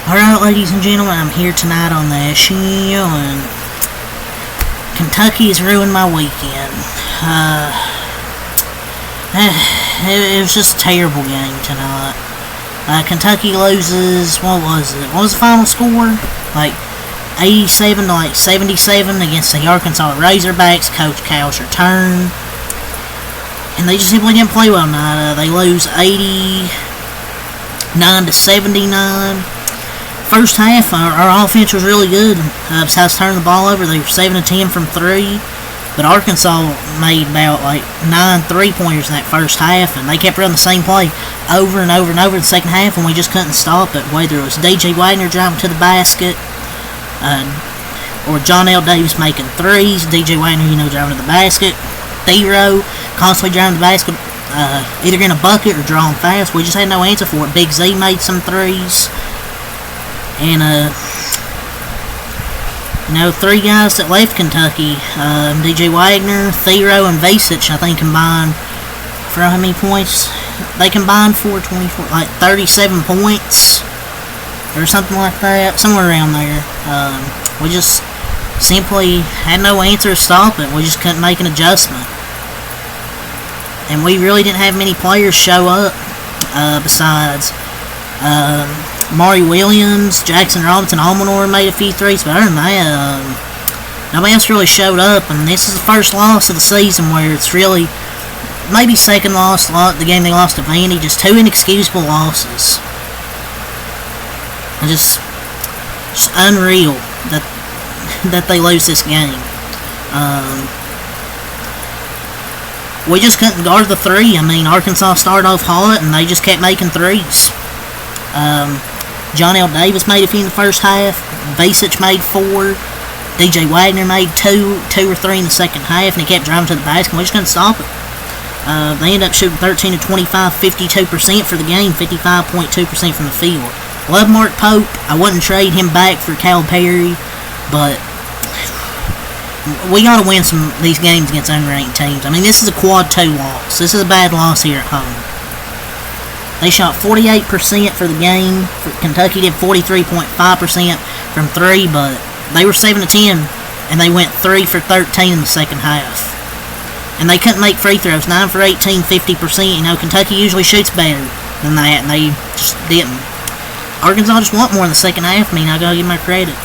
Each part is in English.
Alright, ladies and gentlemen, I'm here tonight on the show, and Kentucky has ruined my weekend. It was just a terrible game tonight. Kentucky loses, what was it? What was the final score? Like 87 to 77 against the Arkansas Razorbacks. Coach Cal's return. And they just simply didn't play well tonight. They lose 89 to 79. First half, our offense was really good. Besides turning the ball over, they were 7 of 10 from 3. But Arkansas made about 9 3-pointers in that first half, and they kept running the same play over and over and over in the second half, and we just couldn't stop it. Whether it was DJ Wagner driving to the basket, or John L. Davis making threes, DJ Wagner, driving to the basket, Thero constantly driving to the basket, either in a bucket or drawing fast. We just had no answer for it. Big Z made some threes. And, three guys that left Kentucky, DJ Wagner, Thero, and Vasic, I think combined for how many points? They combined for 37 points, or something like that, somewhere around there. We just simply had no answer to stop it. We just couldn't make an adjustment. And we really didn't have many players show up, besides, Maury Williams, Jackson Robinson, Almanor made a few threes, but other than that, nobody else really showed up. And this is the first loss of the season where it's really, maybe second loss, the game they lost to Vandy, just two inexcusable losses. And just unreal that they lose this game. We just couldn't guard the three. Arkansas started off hot, and they just kept making threes. John L. Davis made a few in the first half. Vasic made 4. DJ Wagner made 2 or 3 in the second half, and he kept driving to the basket. We just couldn't stop it. They ended up shooting 13 to 25, 52% for the game, 55.2% from the field. Love Mark Pope. I wouldn't trade him back for Calipari, but we got to win some of these games against unranked teams. This is a quad 2 loss. This is a bad loss here at home. They shot 48% for the game. Kentucky did 43.5% from 3, but they were 7 of 10, and they went 3 for 13 in the second half. And they couldn't make free throws. 9 for 18, 50%. Kentucky usually shoots better than that, and they just didn't. Arkansas just want more in the second half. I gotta give them my credit.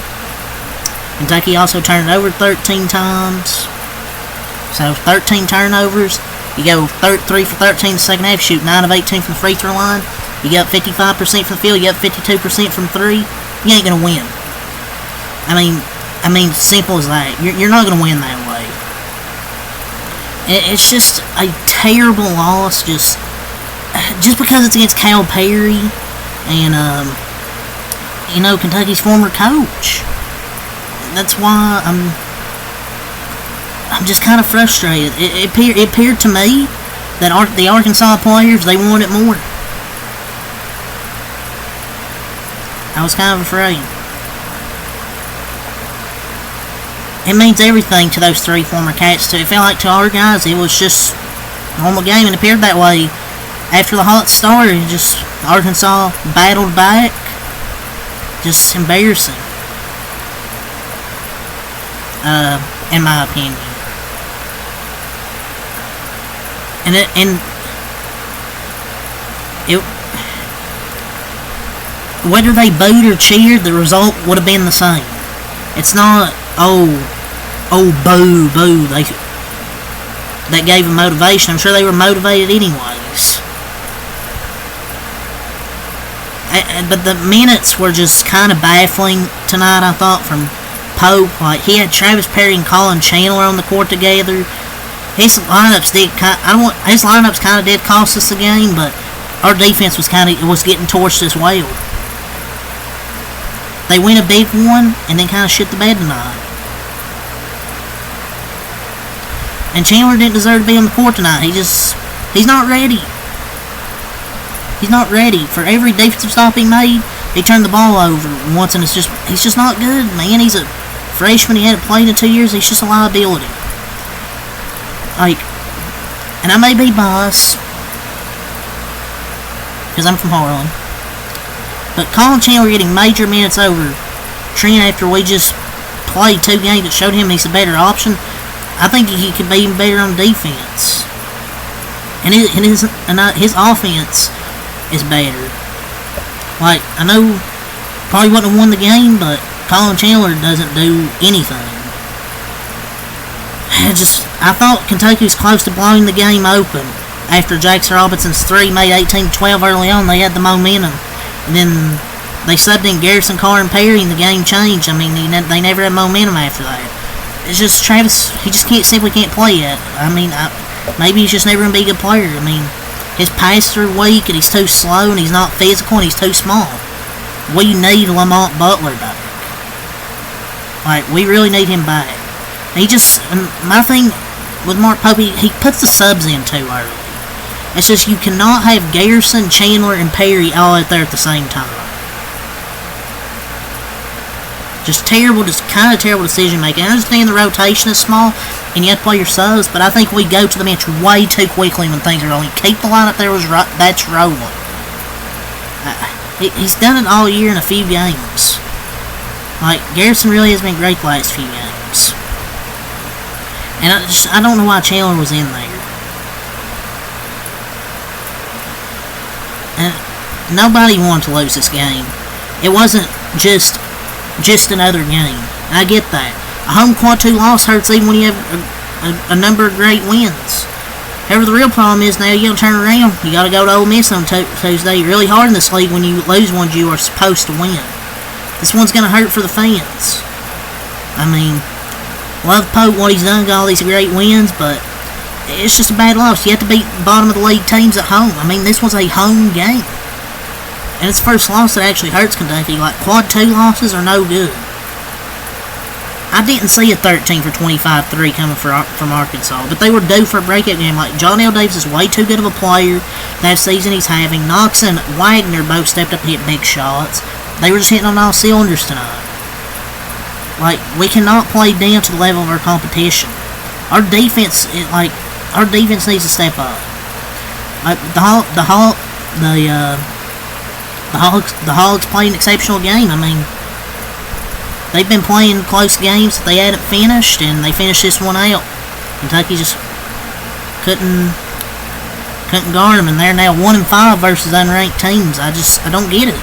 Kentucky also turned it over 13 times. So 13 turnovers. You go 3 for 13 in the second half, shoot 9 of 18 from the free throw line. You get 55% from the field, you get 52% from 3. You ain't going to win. Simple as that. You're not going to win that way. It's just a terrible loss, just because it's against Calipari and, Kentucky's former coach. That's why I'm just kind of frustrated. It appeared to me that the Arkansas players, they wanted more. I was kind of afraid. It means everything to those 3 former Cats, too. It felt like to our guys, it was just a normal game, and it appeared that way. After the hot start, just Arkansas battled back. Just embarrassing. In my opinion. Whether they booed or cheered, the result would have been the same. It's not, boo, that gave them motivation. I'm sure they were motivated anyways. But the minutes were just kind of baffling tonight, I thought, from Pope. He had Travis Perry and Colin Chandler on the court together. His lineups kind of did cost us the game, but our defense was getting torched as well. They win a big one and then kind of shit the bed tonight. And Chandler didn't deserve to be on the court tonight. He's not ready. He's not ready. For every defensive stop he made, he turned the ball over once, and he's just not good, man. He's a freshman. He hadn't played in 2 years. He's just a liability. And I may be biased, because I'm from Harlan, But Colin Chandler getting major minutes over Trent after we just played 2 games that showed him he's a better option, I think he could be even better on defense. And his offense is better. Like, I know probably wouldn't have won the game, but Colin Chandler doesn't do anything. I thought Kentucky was close to blowing the game open. After Jackson Robinson's 3 made 18-12 early on, they had the momentum. And then they subbed in Garrison, Carr, and Perry, and the game changed. I mean, they never had momentum after that. It's just Travis, he just simply can't play yet. I mean, maybe he's just never going to be a good player. I mean, his passes are weak, and he's too slow, and he's not physical, and he's too small. We need Lamont Butler back. Like, we really need him back. My thing with Mark Pope, he puts the subs in too early. It's just you cannot have Garrison, Chandler, and Perry all out there at the same time. Just kind of terrible decision making. I understand the rotation is small, and you have to play your subs, but I think we go to the bench way too quickly when things are rolling. Keep the lineup there, that's rolling. He's done it all year in a few games. Like, Garrison really has been great the last few games. And I don't know why Chandler was in there. And nobody wanted to lose this game. It wasn't just another game. I get that. A home quad 2 loss hurts even when you have a number of great wins. However, the real problem is now you got to turn around. You got to go to Ole Miss on Tuesday. Really hard in this league when you lose ones you are supposed to win. This one's going to hurt for the fans. I mean, love Pope, what he's done, got all these great wins, but it's just a bad loss. You have to beat bottom of the league teams at home. I mean, this was a home game. And it's the first loss that actually hurts Kentucky. Like, quad 2 losses are no good. I didn't see a 13 for 25-3 coming from Arkansas, but they were due for a breakout game. Like, John L. Davis is way too good of a player that season he's having. Knox and Wagner both stepped up and hit big shots. They were just hitting on all cylinders tonight. Like, we cannot play down to the level of our competition. Our defense needs to step up. Like, the Hogs played an exceptional game. I mean, they've been playing close games that they hadn't finished, and they finished this one out. Kentucky just couldn't guard them, and they're now 1-5 versus unranked teams. I don't get it.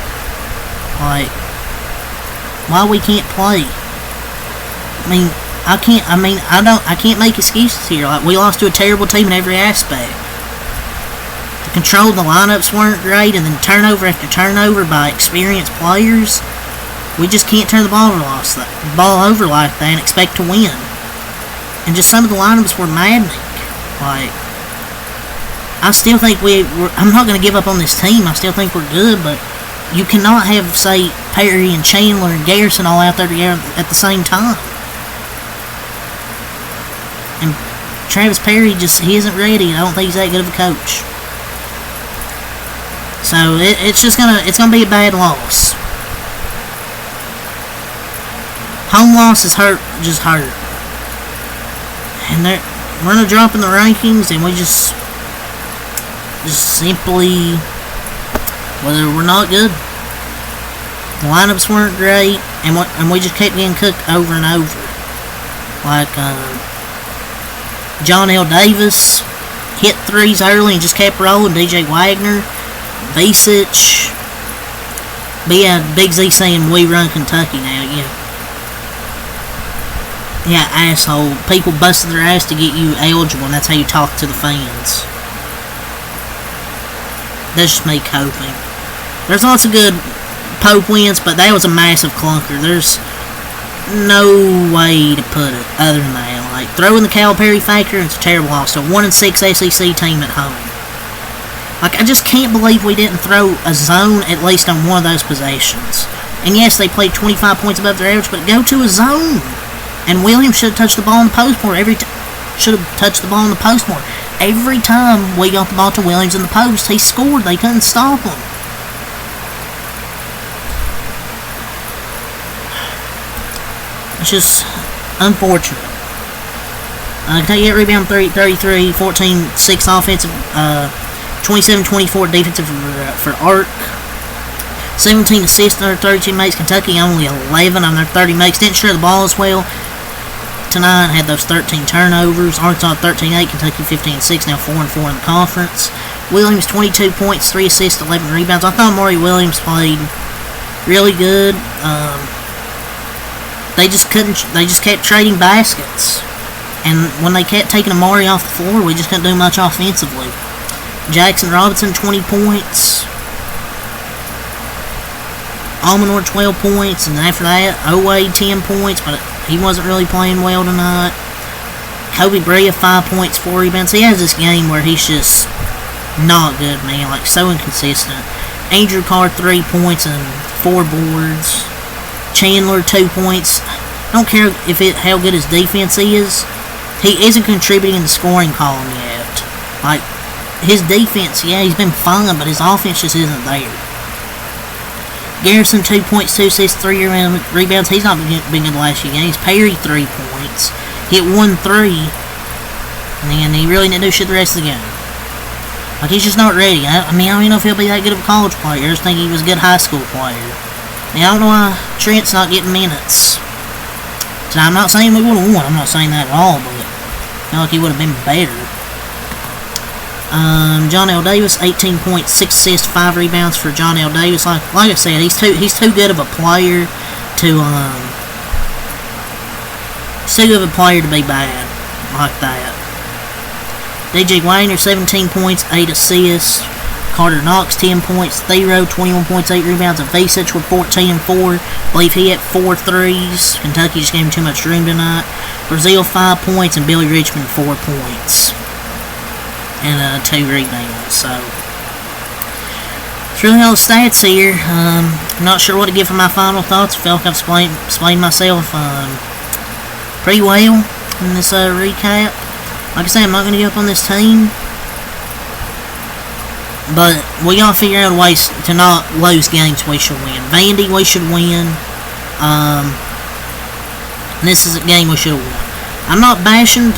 Like, why we can't play? I can't make excuses here. Like, we lost to a terrible team in every aspect. The control of the lineups weren't great, and then turnover after turnover by experienced players. We just can't turn the ball over like that and expect to win. And just some of the lineups were maddening. Like, I still think I'm not going to give up on this team. I still think we're good, but you cannot have, say, Perry and Chandler and Garrison all out there together at the same time. And Travis Perry he isn't ready. I don't think he's that good of a coach. So it's gonna be a bad loss. Home loss is just hurt. And we're gonna drop in the rankings, and we just simply, we're not good. The lineups weren't great, and we just kept getting cooked over and over. Like, John L. Davis hit threes early and just kept rolling. DJ Wagner, Besic. But yeah, Big Z saying we run Kentucky now, yeah. Yeah, asshole. People busted their ass to get you eligible, and that's how you talk to the fans. That's just me coping. There's lots of good Pope wins, but that was a massive clunker. There's no way to put it other than that. Like, throwing the Calipari factor, it's a terrible loss. So 1-6 SEC team at home. Like, I just can't believe we didn't throw a zone at least on one of those possessions. And yes, they played 25 points above their average, but go to a zone. And Williams should have touched the ball in the post more. Should have touched the ball in the post more. Every time we got the ball to Williams in the post, he scored. They couldn't stop him. It's just unfortunate. Kentucky get rebound 33, 14, 6 offensive, 27-24 defensive for Ark. 17 assists on their 32 makes. Kentucky only 11 on their 30 makes. Didn't share the ball as well tonight. Had those 13 turnovers. Arkansas 13-8. Kentucky 15-6. Now 4-4 in the conference. Williams 22 points, 3 assists, 11 rebounds. I thought Amari Williams played really good. They just kept trading baskets. And when they kept taking Amari off the floor, we just couldn't do much offensively. Jackson Robinson, 20 points. Almanor, 12 points. And after that, Owe, 10 points. But he wasn't really playing well tonight. Kobe Brea, 5 points, 4 rebounds. He has this game where he's just not good, man. Like, so inconsistent. Andrew Carr, 3 points and 4 boards. Chandler, 2 points. I don't care how good his defense is. He isn't contributing in the scoring column yet. Like, his defense, yeah, he's been fine, but his offense just isn't there. Garrison, 2 points, 2 assists, 3 rebounds. He's not been good the last few games. Perry, 3 points. Hit 1 3. And he really didn't do shit the rest of the game. Like, he's just not ready. I don't even know if he'll be that good of a college player. I just think he was a good high school player. I don't know why Trent's not getting minutes. So I'm not saying we would have won. I'm not saying that at all, but I feel like he would have been better. John L. Davis, 18 points, 6 assists, 5 rebounds for John L. Davis. Like I said, he's too good of a player to be bad like that. DJ Wagner, 17 points, 8 assists. Carter Knox, 10 points. Thero, 21 points, 8 rebounds. And Vasic with 14 and 4. I believe he had 4 threes. Kentucky just gave him too much room tonight. Brazil, 5 points. And Billy Richmond, 4 points. And 2 rebounds. So, it's really all the stats here. I'm not sure what to give for my final thoughts. I feel like I've explained myself pretty well in this recap. Like I said, I'm not going to give up on this team. But we gotta figure out a way to not lose games we should win. Vandy, we should win. This is a game we should have won. I'm not bashing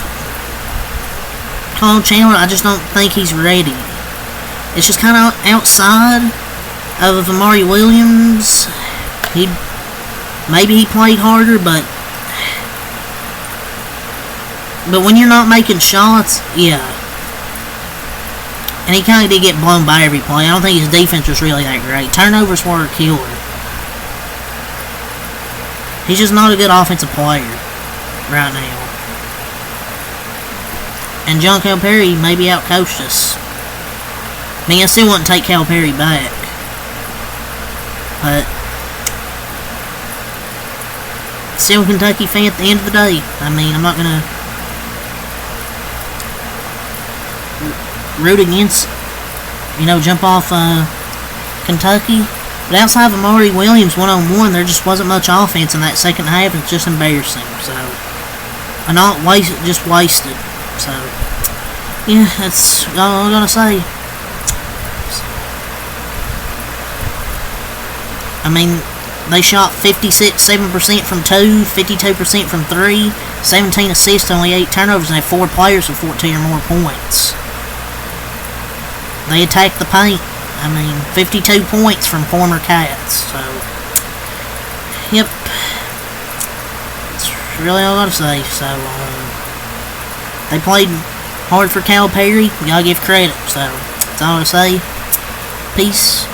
Kyle Chandler. I just don't think he's ready. It's just kind of outside of Amari Williams. Maybe he played harder, but when you're not making shots, yeah. And he kind of did get blown by every play. I don't think his defense was really that great. Turnovers were a killer. He's just not a good offensive player right now. And John Calipari maybe outcoached us. I mean, I still wouldn't take Calipari back. But still a Kentucky fan at the end of the day. I mean, I'm not going to root against, jump off Kentucky. But outside of Amari Williams one-on-one, there just wasn't much offense in that second half. It's just embarrassing. So, just wasted. So, yeah, that's all I'm going to say. I mean, they shot 7% from 2, 52% from 3, 17 assists, only 8 turnovers, and had 4 players with 14 or more points. They attacked the paint. 52 points from former Cats. So, yep. That's really all I gotta say. So, they played hard for Calipari. We gotta give credit. So, that's all I gotta say. Peace.